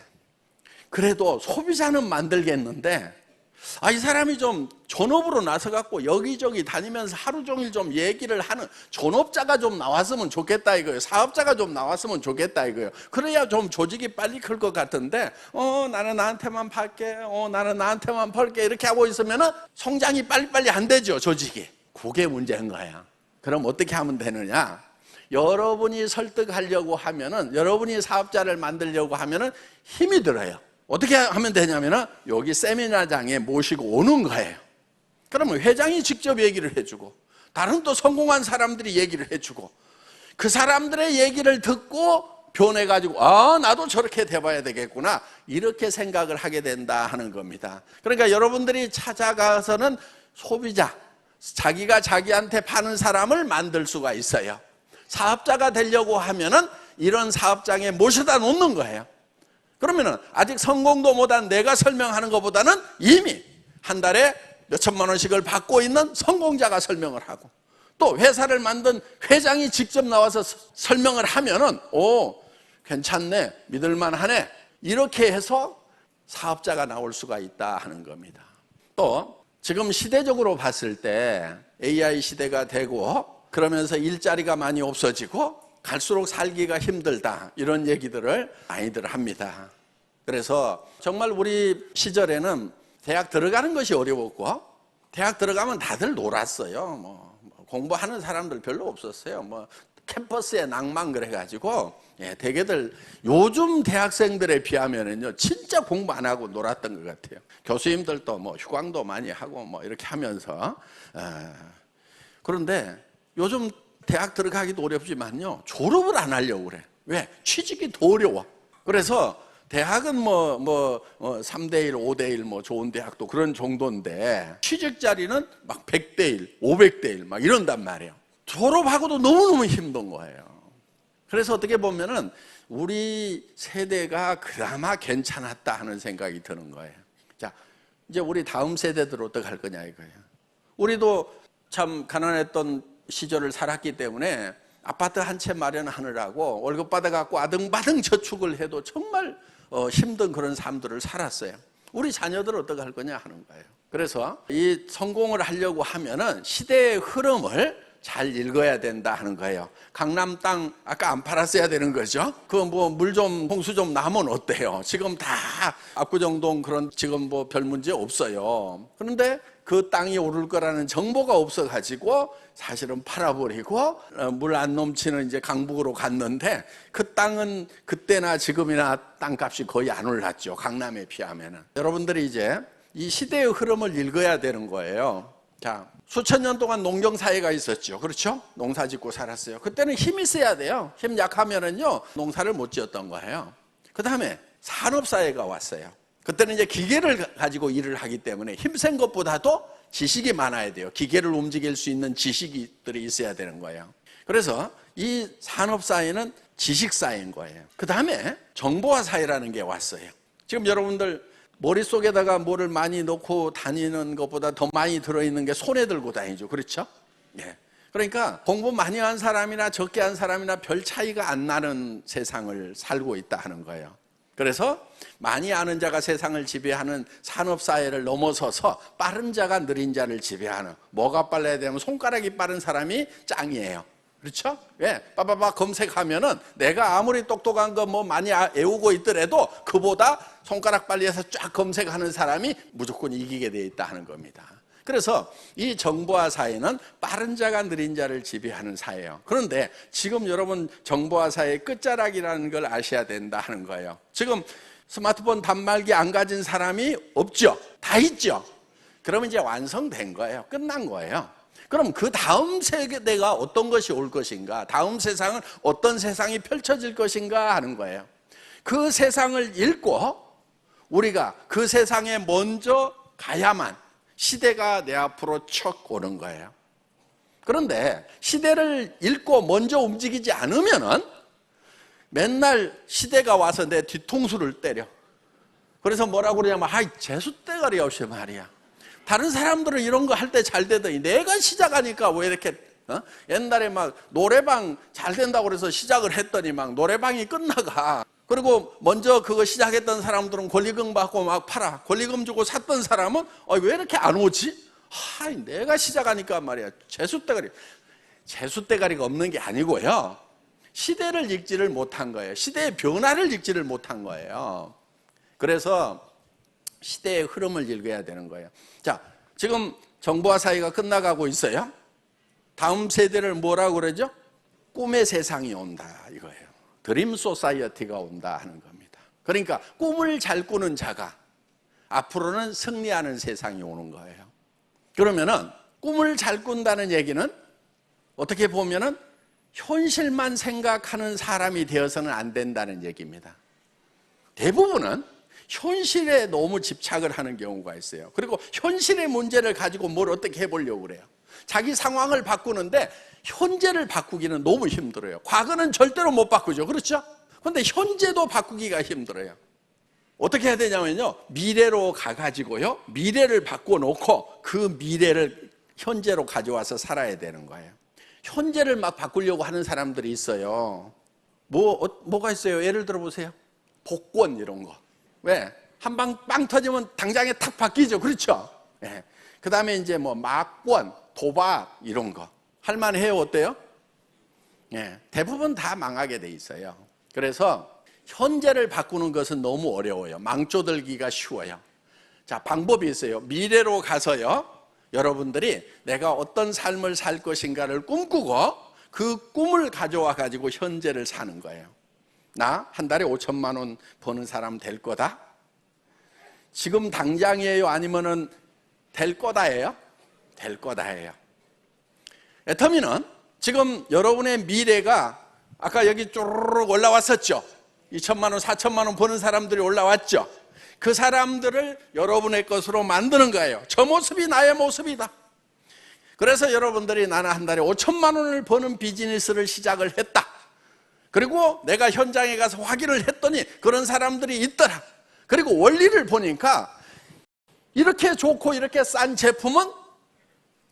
그래도 소비자는 만들겠는데 이 사람이 좀 존업으로 나서갖고 여기저기 다니면서 하루 종일 좀 얘기를 하는 존업자가 좀 나왔으면 좋겠다 이거예요. 사업자가 좀 나왔으면 좋겠다 이거예요. 그래야 좀 조직이 빨리 클 것 같은데 나는 나한테만 팔게, 나는 나한테만 팔게 이렇게 하고 있으면 성장이 빨리빨리 안 되죠, 조직이. 그게 문제인 거야. 그럼 어떻게 하면 되느냐? 여러분이 설득하려고 하면은, 여러분이 사업자를 만들려고 하면은 힘이 들어요. 어떻게 하면 되냐면은 여기 세미나장에 모시고 오는 거예요. 그러면 회장이 직접 얘기를 해주고, 다른 또 성공한 사람들이 얘기를 해주고, 그 사람들의 얘기를 듣고 변해가지고 나도 저렇게 돼봐야 되겠구나 이렇게 생각을 하게 된다 하는 겁니다. 그러니까 여러분들이 찾아가서는 소비자, 자기가 자기한테 파는 사람을 만들 수가 있어요. 사업자가 되려고 하면은 이런 사업장에 모셔다 놓는 거예요. 그러면은 아직 성공도 못한 내가 설명하는 것보다는 이미 한 달에 몇 천만 원씩을 받고 있는 성공자가 설명을 하고, 또 회사를 만든 회장이 직접 나와서 설명을 하면은 괜찮네, 믿을만하네, 이렇게 해서 사업자가 나올 수가 있다 하는 겁니다. 또 지금 시대적으로 봤을 때 AI 시대가 되고 그러면서 일자리가 많이 없어지고 갈수록 살기가 힘들다 이런 얘기들을 많이들 합니다. 그래서 정말 우리 시절에는 대학 들어가는 것이 어려웠고, 대학 들어가면 다들 놀았어요. 공부하는 사람들 별로 없었어요. 캠퍼스의 낭만 그래가지고 대개들 요즘 대학생들에 비하면은요 진짜 공부 안 하고 놀았던 것 같아요. 교수님들도 휴강도 많이 하고 이렇게 하면서. 그런데 요즘 대학 들어가기도 어렵지만요 졸업을 안 하려고 그래. 왜? 취직이 더 어려워. 그래서 대학은 3대 1, 5대 1 좋은 대학도 그런 정도인데 취직 자리는 막 100대 1, 500대 1 막 이런단 말이에요. 졸업하고도 너무너무 힘든 거예요. 그래서 어떻게 보면은 우리 세대가 그나마 괜찮았다 하는 생각이 드는 거예요. 자, 이제 우리 다음 세대들 어떻게 할 거냐 이거예요. 우리도 참 가난했던 시절을 살았기 때문에 아파트 한 채 마련하느라고 월급 받아갖고 아등바등 저축을 해도 정말 힘든 그런 삶들을 살았어요. 우리 자녀들은 어떻게 할 거냐 하는 거예요. 그래서 이 성공을 하려고 하면은 시대의 흐름을 잘 읽어야 된다 하는 거예요. 강남 땅 아까 안 팔았어야 되는 거죠. 물 좀 홍수 좀 나면 어때요? 지금 다 압구정동 그런 지금 별 문제 없어요. 그런데 그 땅이 오를 거라는 정보가 없어가지고 사실은 팔아버리고 물 안 넘치는 이제 강북으로 갔는데 그 땅은 그때나 지금이나 땅값이 거의 안 올랐죠. 강남에 비하면은. 여러분들이 이제 이 시대의 흐름을 읽어야 되는 거예요. 자, 수천 년 동안 농경사회가 있었죠. 그렇죠? 농사 짓고 살았어요. 그때는 힘이 세야 돼요. 힘 약하면은요 농사를 못 지었던 거예요. 그 다음에 산업사회가 왔어요. 그때는 이제 기계를 가지고 일을 하기 때문에 힘센 것보다도 지식이 많아야 돼요. 기계를 움직일 수 있는 지식들이 있어야 되는 거예요. 그래서 이 산업사회는 지식사회인 거예요. 그 다음에 정보화사회라는 게 왔어요. 지금 여러분들 머릿속에다가 뭐를 많이 넣고 다니는 것보다 더 많이 들어있는 게 손에 들고 다니죠. 그렇죠? 예. 그러니까 공부 많이 한 사람이나 적게 한 사람이나 별 차이가 안 나는 세상을 살고 있다 하는 거예요. 그래서 많이 아는 자가 세상을 지배하는 산업사회를 넘어서서 빠른 자가 느린 자를 지배하는, 뭐가 빨라야 되면 손가락이 빠른 사람이 짱이에요. 그렇죠? 예, 빠바바 검색하면은 내가 아무리 똑똑한 거 뭐 많이 외우고 있더라도 그보다 손가락 빨리 해서 쫙 검색하는 사람이 무조건 이기게 돼 있다 하는 겁니다. 그래서 이 정보화 사회는 빠른 자가 느린 자를 지배하는 사회예요. 그런데 지금 여러분 정보화 사회의 끝자락이라는 걸 아셔야 된다 하는 거예요. 지금 스마트폰 단말기 안 가진 사람이 없죠? 다 있죠? 그러면 이제 완성된 거예요. 끝난 거예요. 그럼 그 다음 세대가 어떤 것이 올 것인가, 다음 세상은 어떤 세상이 펼쳐질 것인가 하는 거예요. 그 세상을 읽고 우리가 그 세상에 먼저 가야만 시대가 내 앞으로 척 오는 거예요. 그런데 시대를 읽고 먼저 움직이지 않으면은 맨날 시대가 와서 내 뒤통수를 때려. 그래서 뭐라고 그러냐면, 아이, 재수대가리 없이 말이야. 다른 사람들은 이런 거 할 때 잘 되더니 내가 시작하니까 왜 이렇게, 옛날에 막 노래방 잘 된다고 그래서 시작을 했더니 막 노래방이 끝나가. 그리고 먼저 그거 시작했던 사람들은 권리금 받고 막 팔아. 권리금 주고 샀던 사람은 왜 이렇게 안 오지? 내가 시작하니까 말이야. 재수대가리가 없는 게 아니고요. 시대를 읽지를 못한 거예요. 시대의 변화를 읽지를 못한 거예요. 그래서 시대의 흐름을 읽어야 되는 거예요. 자, 지금 정보화 사회가 끝나가고 있어요. 다음 세대를 뭐라고 그러죠? 꿈의 세상이 온다 이거예요. 드림 소사이어티가 온다 하는 겁니다. 그러니까 꿈을 잘 꾸는 자가 앞으로는 승리하는 세상이 오는 거예요. 그러면은 꿈을 잘 꾼다는 얘기는 어떻게 보면은 현실만 생각하는 사람이 되어서는 안 된다는 얘기입니다. 대부분은 현실에 너무 집착을 하는 경우가 있어요. 그리고 현실의 문제를 가지고 뭘 어떻게 해보려고 그래요. 자기 상황을 바꾸는데 현재를 바꾸기는 너무 힘들어요. 과거는 절대로 못 바꾸죠. 그렇죠? 그런데 현재도 바꾸기가 힘들어요. 어떻게 해야 되냐면요, 미래로 가가지고요, 미래를 바꿔놓고 그 미래를 현재로 가져와서 살아야 되는 거예요. 현재를 막 바꾸려고 하는 사람들이 있어요. 뭐가 있어요? 예를 들어 보세요. 복권 이런 거. 왜? 한 방 빵 터지면 당장에 탁 바뀌죠. 그렇죠? 예. 그 다음에 이제 뭐 막권, 도박 이런 거. 할만해요? 어때요? 예. 대부분 다 망하게 돼 있어요. 그래서 현재를 바꾸는 것은 너무 어려워요. 망조들기가 쉬워요. 자, 방법이 있어요. 미래로 가서요, 여러분들이 내가 어떤 삶을 살 것인가를 꿈꾸고 그 꿈을 가져와 가지고 현재를 사는 거예요. 나 한 달에 5천만 원 버는 사람 될 거다? 지금 당장이에요? 아니면은 될 거다예요? 될 거다예요. 애터미는 지금 여러분의 미래가 아까 여기 쪼르륵 올라왔었죠? 2천만 원, 4천만 원 버는 사람들이 올라왔죠? 그 사람들을 여러분의 것으로 만드는 거예요. 저 모습이 나의 모습이다. 그래서 여러분들이 나는 한 달에 5천만 원을 버는 비즈니스를 시작을 했다. 그리고 내가 현장에 가서 확인을 했더니 그런 사람들이 있더라. 그리고 원리를 보니까 이렇게 좋고 이렇게 싼 제품은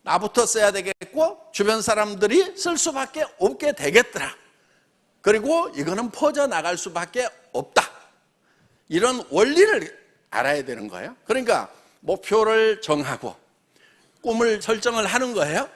나부터 써야 되겠고 주변 사람들이 쓸 수밖에 없게 되겠더라. 그리고 이거는 퍼져나갈 수밖에 없다. 이런 원리를 알아야 되는 거예요. 그러니까 목표를 정하고 꿈을 설정을 하는 거예요.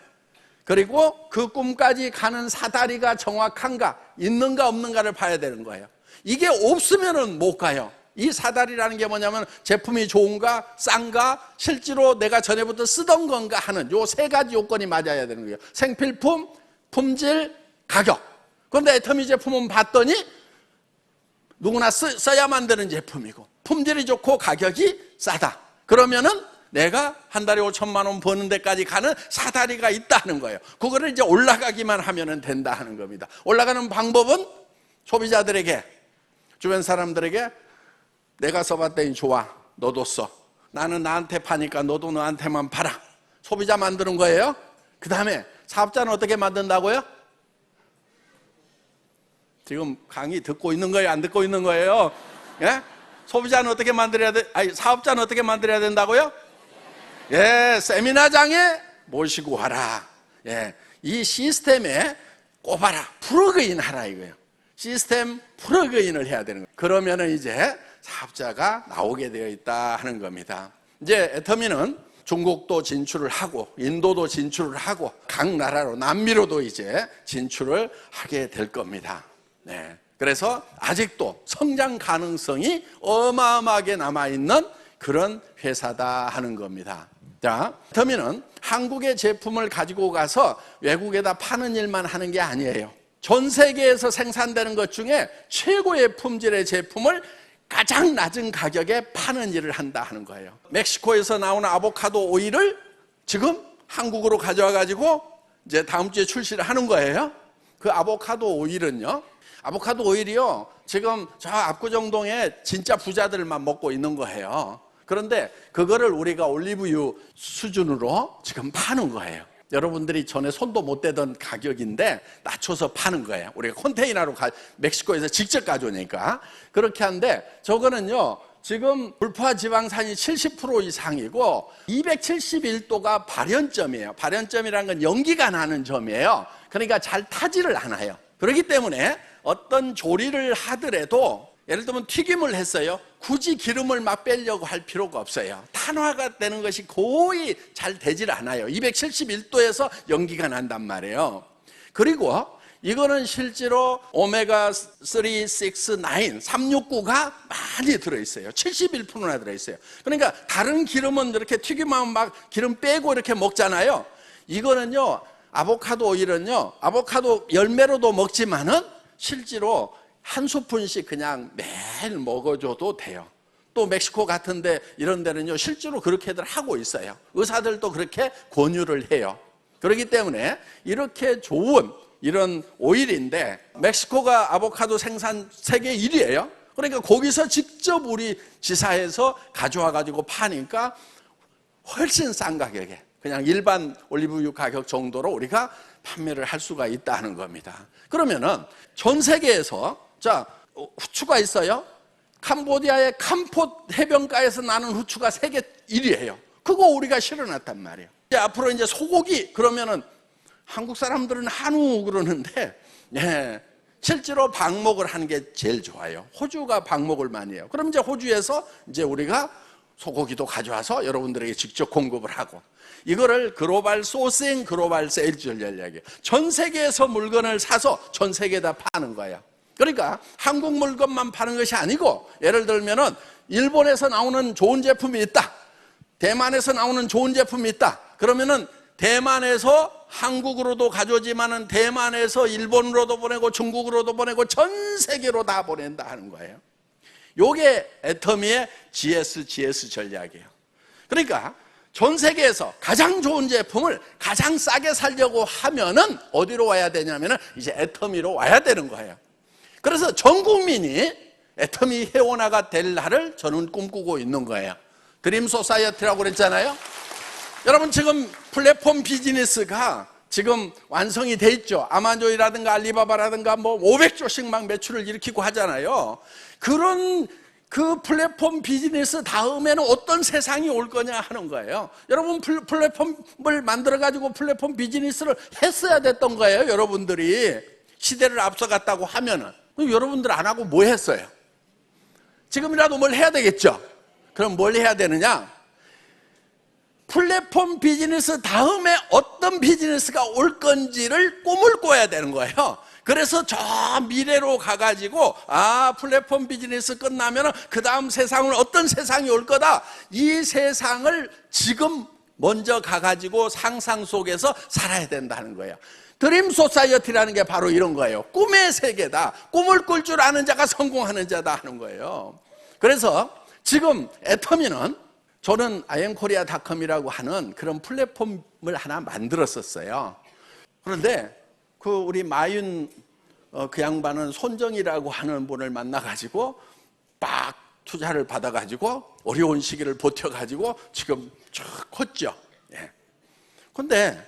그리고 그 꿈까지 가는 사다리가 정확한가, 있는가 없는가를 봐야 되는 거예요. 이게 없으면은 못 가요. 이 사다리라는 게 뭐냐면 제품이 좋은가, 싼가, 실제로 내가 전에부터 쓰던 건가 하는 요 세 가지 요건이 맞아야 되는 거예요. 생필품, 품질, 가격. 그런데 애터미 제품은 봤더니 누구나 써야만 되는 제품이고 품질이 좋고 가격이 싸다. 그러면은 내가 한 달에 5천만 원 버는 데까지 가는 사다리가 있다는 거예요. 그거를 이제 올라가기만 하면 된다 하는 겁니다. 올라가는 방법은 소비자들에게, 주변 사람들에게 내가 써봤더니 좋아, 너도 써. 나는 나한테 파니까 너도 너한테만 팔아. 소비자 만드는 거예요. 그 다음에 사업자는 어떻게 만든다고요? 지금 강의 듣고 있는 거예요? 안 듣고 있는 거예요? 예? 소비자는 어떻게 만들어야 돼? 아니, 사업자는 어떻게 만들어야 된다고요? 예, 세미나장에 모시고 와라. 예, 이 시스템에 꼽아라. 플러그인 하라 이거예요. 시스템 플러그인을 해야 되는 거예요. 그러면은 이제 사업자가 나오게 되어 있다 하는 겁니다. 이제 애터미는 중국도 진출을 하고 인도도 진출을 하고 각 나라로 남미로도 이제 진출을 하게 될 겁니다. 네. 그래서 아직도 성장 가능성이 어마어마하게 남아있는 그런 회사다 하는 겁니다. 자, 애터미는 한국의 제품을 가지고 가서 외국에다 파는 일만 하는 게 아니에요. 전 세계에서 생산되는 것 중에 최고의 품질의 제품을 가장 낮은 가격에 파는 일을 한다 하는 거예요. 멕시코에서 나오는 아보카도 오일을 지금 한국으로 가져와 가지고 이제 다음 주에 출시를 하는 거예요. 그 아보카도 오일은요, 아보카도 오일이요, 지금 저 압구정동에 진짜 부자들만 먹고 있는 거예요. 그런데 그거를 우리가 올리브유 수준으로 지금 파는 거예요. 여러분들이 전에 손도 못 대던 가격인데 낮춰서 파는 거예요. 우리가 컨테이너로 멕시코에서 직접 가져오니까. 그렇게 하는데 저거는요, 지금 불포화 지방산이 70% 이상이고 271도가 발연점이에요. 발연점이라는 건 연기가 나는 점이에요. 그러니까 잘 타지를 않아요. 그렇기 때문에 어떤 조리를 하더라도 예를 들면 튀김을 했어요. 굳이 기름을 막 빼려고 할 필요가 없어요. 탄화가 되는 것이 거의 잘 되질 않아요. 271도에서 연기가 난단 말이에요. 그리고 이거는 실제로 오메가3, 6, 9, 369가 많이 들어있어요. 71%나 들어있어요. 그러니까 다른 기름은 이렇게 튀김하면 막 기름 빼고 이렇게 먹잖아요. 이거는요, 아보카도 오일은요, 아보카도 열매로도 먹지만은 실제로 한 스푼씩 그냥 매일 먹어줘도 돼요. 또 멕시코 같은데 이런 데는요, 실제로 그렇게들 하고 있어요. 의사들도 그렇게 권유를 해요. 그렇기 때문에 이렇게 좋은 이런 오일인데, 멕시코가 아보카도 생산 세계 1위예요. 그러니까 거기서 직접 우리 지사에서 가져와 가지고 파니까 훨씬 싼 가격에 그냥 일반 올리브유 가격 정도로 우리가 판매를 할 수가 있다는 겁니다. 그러면은 전 세계에서 자, 후추가 있어요. 캄보디아의 캄포 해변가에서 나는 후추가 세계 1위예요. 그거 우리가 실어놨단 말이에요. 이제 앞으로 이제 소고기 그러면은 한국 사람들은 한우 그러는데, 네, 실제로 방목을 하는 게 제일 좋아요. 호주가 방목을 많이 해요. 그럼 이제 호주에서 이제 우리가 소고기도 가져와서 여러분들에게 직접 공급을 하고, 이거를 글로벌 소싱, 글로벌 세일즈 전략이에요. 전 세계에서 물건을 사서 전 세계에다 파는 거예요. 그러니까 한국 물건만 파는 것이 아니고, 예를 들면은 일본에서 나오는 좋은 제품이 있다, 대만에서 나오는 좋은 제품이 있다, 그러면은 대만에서 한국으로도 가져오지만은 대만에서 일본으로도 보내고 중국으로도 보내고 전 세계로 다 보낸다 하는 거예요. 요게 애터미의 GS 전략이에요. 그러니까 전 세계에서 가장 좋은 제품을 가장 싸게 살려고 하면은 어디로 와야 되냐면은 이제 애터미로 와야 되는 거예요. 그래서 전 국민이 애터미 회원화가 될 날을 저는 꿈꾸고 있는 거예요. 드림 소사이어티라고 그랬잖아요. 여러분, 지금 플랫폼 비즈니스가 지금 완성이 돼 있죠. 아마존이라든가 알리바바라든가 뭐 500조씩 막 매출을 일으키고 하잖아요. 그런 그 플랫폼 비즈니스 다음에는 어떤 세상이 올 거냐 하는 거예요. 여러분, 플랫폼을 만들어 가지고 플랫폼 비즈니스를 했어야 됐던 거예요. 여러분들이 시대를 앞서갔다고 하면은. 여러분들 안 하고 뭐 했어요? 지금이라도 뭘 해야 되겠죠. 그럼 뭘 해야 되느냐? 플랫폼 비즈니스 다음에 어떤 비즈니스가 올 건지를 꿈을 꿔야 되는 거예요. 그래서 저 미래로 가가지고, 아, 플랫폼 비즈니스 끝나면 그 다음 세상은 어떤 세상이 올 거다, 이 세상을 지금 먼저 가가지고 상상 속에서 살아야 된다는 거예요. 드림 소사이어티라는 게 바로 이런 거예요. 꿈의 세계다. 꿈을 꿀 줄 아는 자가 성공하는 자다 하는 거예요. 그래서 지금 애터미는, 저는 iamkorea.com이라고 하는 그런 플랫폼을 하나 만들었었어요. 그런데 그 우리 마윤 그 양반은 손정이라고 하는 분을 만나가지고 막 투자를 받아가지고 어려운 시기를 버텨가지고 지금 쭉 컸죠. 예. 근데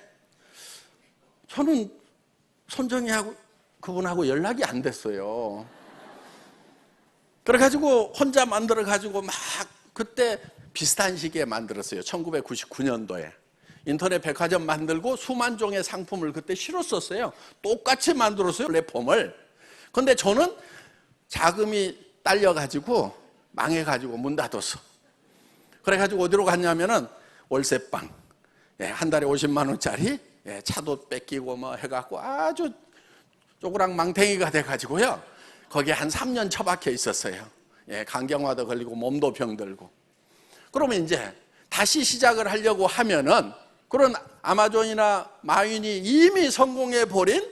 저는 손정이하고 그분하고 연락이 안 됐어요. 그래가지고 혼자 만들어가지고 막 그때 비슷한 시기에 만들었어요. 1999년도에. 인터넷 백화점 만들고 수만 종의 상품을 그때 실었었어요. 똑같이 만들었어요, 플랫폼을. 근데 저는 자금이 딸려가지고 망해가지고 문 닫았어. 그래가지고 어디로 갔냐면은 월세방. 한 달에 50만 원짜리 차도 뺏기고 뭐 해갖고 아주 쪼그랑 망탱이가 돼가지고요. 거기에 한 3년 처박혀 있었어요. 간경화도 걸리고 몸도 병들고. 그러면 이제 다시 시작을 하려고 하면은 그런 아마존이나 마윈이 이미 성공해버린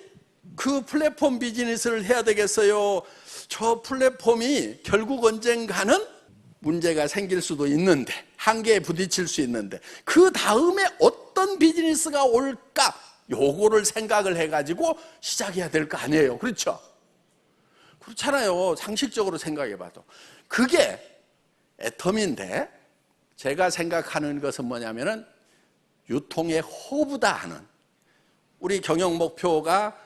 그 플랫폼 비즈니스를 해야 되겠어요. 저 플랫폼이 결국 언젠가는 문제가 생길 수도 있는데, 한계에 부딪힐 수 있는데, 그 다음에 어떤 비즈니스가 올까? 요거를 생각을 해가지고 시작해야 될 거 아니에요. 그렇죠? 그렇잖아요. 상식적으로 생각해 봐도. 그게 애텀인데, 제가 생각하는 것은 뭐냐면은 유통의 허브다 하는, 우리 경영 목표가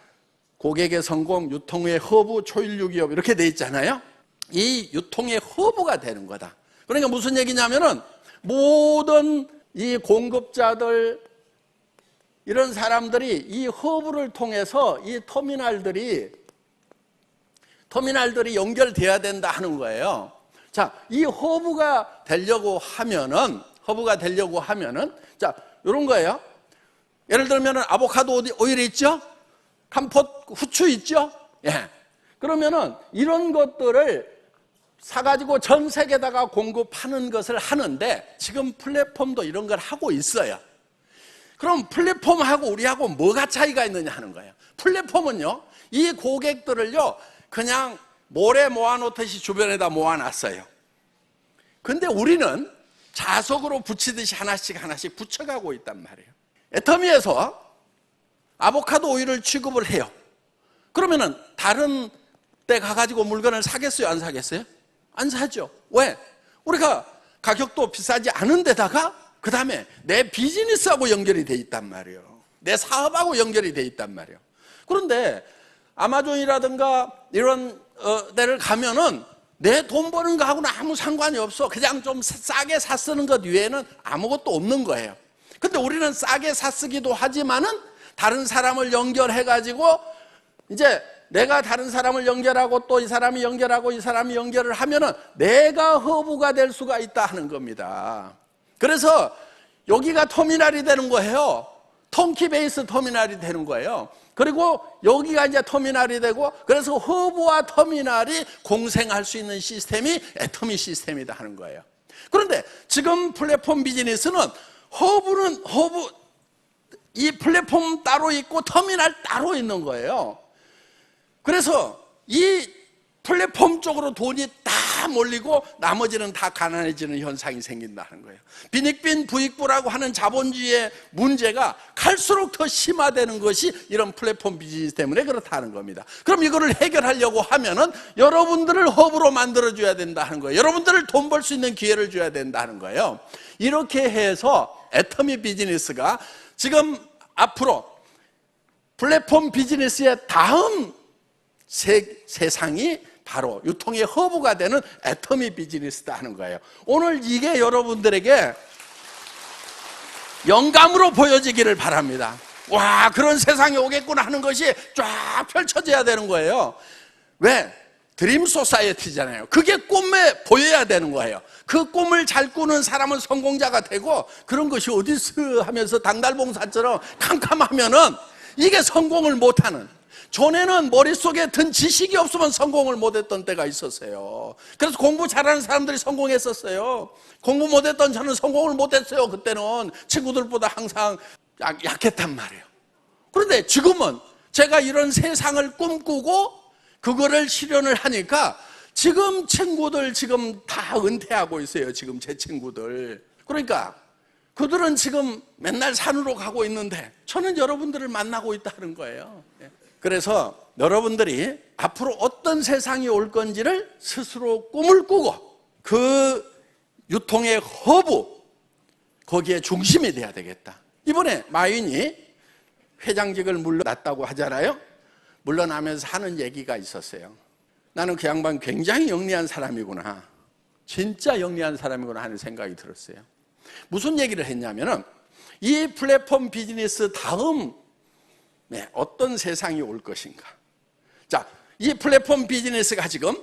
고객의 성공, 유통의 허브, 초일류 기업 이렇게 돼 있잖아요. 이 유통의 허브가 되는 거다. 그러니까 무슨 얘기냐면은 모든 이 공급자들, 이런 사람들이 이 허브를 통해서 이 터미널들이 연결돼야 된다 하는 거예요. 자, 이 허브가 되려고 하면은 자, 이런 거예요. 예를 들면은 아보카도 오일 있죠? 캄포 후추 있죠? 그러면은 이런 것들을 사가지고 전 세계에다가 공급하는 것을 하는데, 지금 플랫폼도 이런 걸 하고 있어요. 그럼 플랫폼하고 우리하고 뭐가 차이가 있느냐 하는 거예요. 플랫폼은요, 이 고객들을요, 그냥 모래 모아놓듯이 주변에다 모아놨어요. 근데 우리는 자석으로 붙이듯이 하나씩 붙여가고 있단 말이에요. 애터미에서 아보카도 오일을 취급을 해요. 그러면은 다른 데 가가지고 물건을 사겠어요? 안 사겠어요? 안 사죠. 왜? 우리가 가격도 비싸지 않은 데다가 그 다음에 내 비즈니스하고 연결이 돼 있단 말이에요. 내 사업하고 연결이 돼 있단 말이에요. 그런데 아마존이라든가 이런 데를 가면은 내 돈 버는 거하고는 아무 상관이 없어. 그냥 좀 싸게 사 쓰는 것 외에는 아무것도 없는 거예요. 근데 우리는 싸게 사 쓰기도 하지만은 다른 사람을 연결해가지고 이제 내가 다른 사람을 연결하고 또 이 사람이 연결하고 이 사람이 연결을 하면은 내가 허브가 될 수가 있다 하는 겁니다. 그래서 여기가 터미널이 되는 거예요. 턴키 베이스 터미널이 되는 거예요. 그리고 여기가 이제 터미널이 되고, 그래서 허브와 터미널이 공생할 수 있는 시스템이 애터미 시스템이다 하는 거예요. 그런데 지금 플랫폼 비즈니스는 허브, 이 플랫폼 따로 있고 터미널 따로 있는 거예요. 그래서 이 플랫폼 쪽으로 돈이 다 몰리고 나머지는 다 가난해지는 현상이 생긴다는 거예요. 빈익빈 부익부라고 하는 자본주의의 문제가 갈수록 더 심화되는 것이 이런 플랫폼 비즈니스 때문에 그렇다는 겁니다. 그럼 이거를 해결하려고 하면은 여러분들을 허브로 만들어줘야 된다는 거예요. 여러분들을 돈 벌 수 있는 기회를 줘야 된다는 거예요. 이렇게 해서 애터미 비즈니스가 지금 앞으로 플랫폼 비즈니스의 다음 세상이 바로 유통의 허브가 되는 애터미 비즈니스다 하는 거예요. 오늘 이게 여러분들에게 영감으로 보여지기를 바랍니다. 와, 그런 세상이 오겠구나 하는 것이 쫙 펼쳐져야 되는 거예요. 왜? 드림 소사이어티잖아요. 그게 꿈에 보여야 되는 거예요. 그 꿈을 잘 꾸는 사람은 성공자가 되고, 그런 것이 어디서 하면서 당달봉사처럼 캄캄하면은 이게 성공을 못하는, 전에는 머릿속에 든 지식이 없으면 성공을 못했던 때가 있었어요. 그래서 공부 잘하는 사람들이 성공했었어요. 공부 못했던 저는 성공을 못했어요. 그때는 친구들보다 항상 약했단 말이에요. 그런데 지금은 제가 이런 세상을 꿈꾸고 그거를 실현을 하니까 지금 친구들 지금 다 은퇴하고 있어요. 지금 제 친구들. 그러니까 그들은 지금 맨날 산으로 가고 있는데 저는 여러분들을 만나고 있다는 거예요. 그래서 여러분들이 앞으로 어떤 세상이 올 건지를 스스로 꿈을 꾸고 그 유통의 허브, 거기에 중심이 돼야 되겠다. 이번에 마윈이 회장직을 물러났다고 하잖아요. 물러나면서 하는 얘기가 있었어요. 나는 그 양반 굉장히 영리한 사람이구나, 진짜 영리한 사람이구나 하는 생각이 들었어요. 무슨 얘기를 했냐면은 이 플랫폼 비즈니스 다음 어떤 세상이 올 것인가. 자, 이 플랫폼 비즈니스가 지금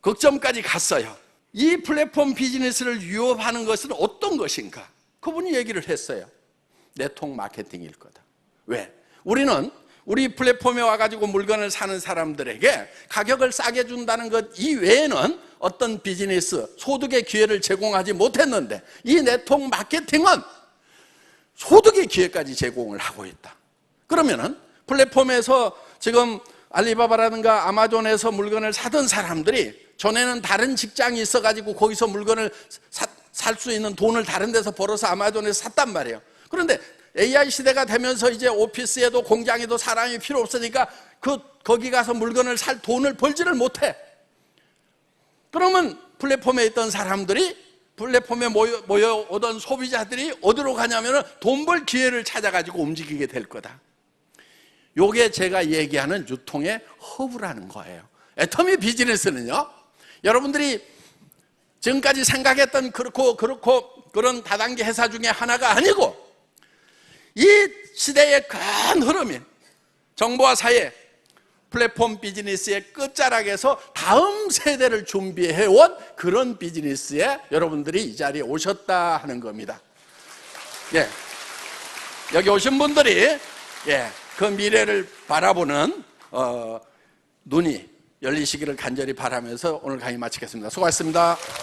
극점까지 갔어요. 이 플랫폼 비즈니스를 위협하는 것은 어떤 것인가? 그분이 얘기를 했어요. 네트워크 마케팅일 거다. 왜? 우리는 우리 플랫폼에 와가지고 물건을 사는 사람들에게 가격을 싸게 준다는 것 이외에는 어떤 비즈니스, 소득의 기회를 제공하지 못했는데 이 네트워크 마케팅은 소득의 기회까지 제공을 하고 있다. 그러면은 플랫폼에서 지금 알리바바라든가 아마존에서 물건을 사던 사람들이 전에는 다른 직장이 있어가지고 거기서 물건을 살 수 있는 돈을 다른 데서 벌어서 아마존에서 샀단 말이에요. 그런데 AI 시대가 되면서 이제 오피스에도 공장에도 사람이 필요 없으니까 거기 가서 물건을 살 돈을 벌지를 못해. 그러면 플랫폼에 있던 사람들이, 플랫폼에 모여오던 소비자들이 어디로 가냐면 돈 벌 기회를 찾아가지고 움직이게 될 거다. 요게 제가 얘기하는 유통의 허브라는 거예요. 애터미 비즈니스는요, 여러분들이 지금까지 생각했던 그런 다단계 회사 중에 하나가 아니고 이 시대의 큰 흐름인 정보화 사회 플랫폼 비즈니스의 끝자락에서 다음 세대를 준비해온 그런 비즈니스에 여러분들이 이 자리에 오셨다 하는 겁니다. 예, 여기 오신 분들이 그 미래를 바라보는 눈이 열리시기를 간절히 바라면서 오늘 강의 마치겠습니다. 수고하셨습니다.